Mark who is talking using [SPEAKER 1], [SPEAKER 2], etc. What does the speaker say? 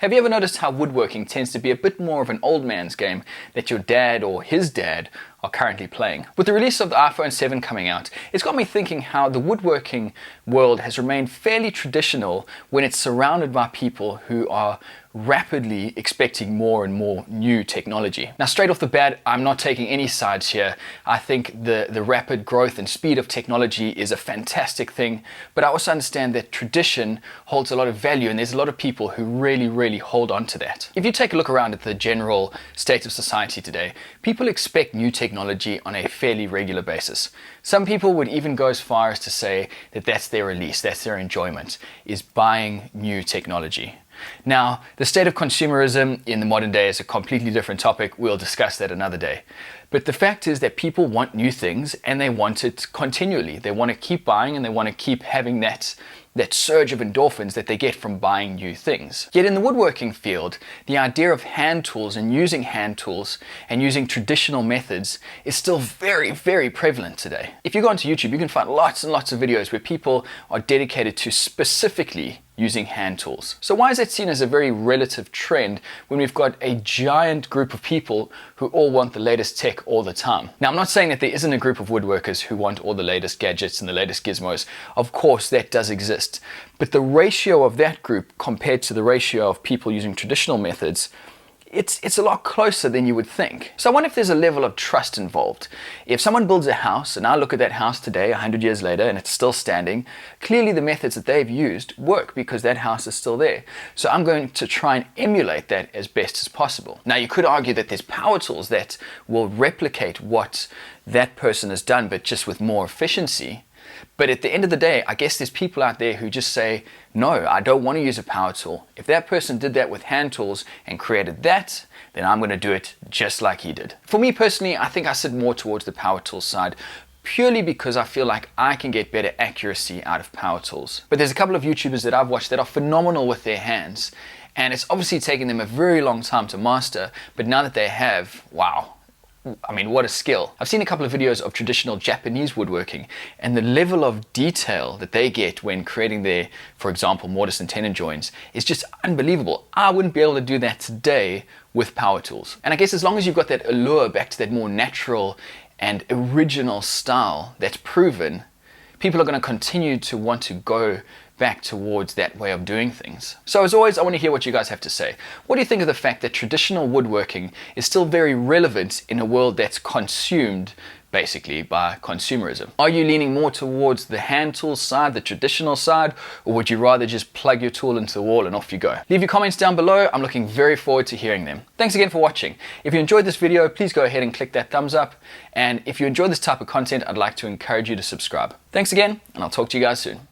[SPEAKER 1] Have you ever noticed how woodworking tends to be a bit more of an old man's game that your dad or his dad are currently playing? With the release of the iPhone 7 coming out, it's got me thinking how the woodworking world has remained fairly traditional when it's surrounded by people who are rapidly expecting more and more new technology. Now, straight off the bat, I'm not taking any sides here. I think the rapid growth and speed of technology is a fantastic thing, but I also understand that tradition holds a lot of value, and there's a lot of people who really hold on to that. If you take a look around at the general state of society today, people expect new technology on a fairly regular basis. Some people would even go as far as to say that that's their release, that's their enjoyment, is buying new technology. Now, the state of consumerism in the modern day is a completely different topic. We'll discuss that another day. But the fact is that people want new things and they want it continually. They want to keep buying and they want to keep having that surge of endorphins that they get from buying new things. Yet in the woodworking field, the idea of hand tools and using traditional methods is still very prevalent today. If you go onto YouTube, you can find lots and lots of videos where people are dedicated to specifically using hand tools. So why is that seen as a very relative trend when we've got a giant group of people who all want the latest tech all the time? Now, I'm not saying that there isn't a group of woodworkers who want all the latest gadgets and the latest gizmos. Of course, that does exist. But the ratio of that group compared to the ratio of people using traditional methods, it's a lot closer than you would think. So I wonder if there's a level of trust involved. If someone builds a house and I look at that house today, 100 years later, and it's still standing, clearly the methods that they've used work because that house is still there. So I'm going to try and emulate that as best as possible. Now, you could argue that there's power tools that will replicate what that person has done, but just with more efficiency. But at the end of the day, I guess there's people out there who just say, no, I don't want to use a power tool. If that person did that with hand tools and created that, then I'm going to do it just like he did. For me personally, I think I sit more towards the power tool side, purely because I feel like I can get better accuracy out of power tools. But there's a couple of YouTubers that I've watched that are phenomenal with their hands, and it's obviously taken them a very long time to master, but now that they have, wow. I mean, what a skill. I've seen a couple of videos of traditional Japanese woodworking, and the level of detail that they get when creating their, for example, mortise and tenon joints is just unbelievable. I wouldn't be able to do that today with power tools. And I guess as long as you've got that allure back to that more natural and original style that's proven, people are going to continue to want to go back towards that way of doing things. So as always, I want to hear what you guys have to say. What do you think of the fact that traditional woodworking is still very relevant in a world that's consumed basically by consumerism? Are you leaning more towards the hand tool side, the traditional side, or would you rather just plug your tool into the wall and off you go? Leave your comments down below. I'm looking very forward to hearing them. Thanks again for watching. If you enjoyed this video, please go ahead and click that thumbs up. And if you enjoy this type of content, I'd like to encourage you to subscribe. Thanks again, and I'll talk to you guys soon.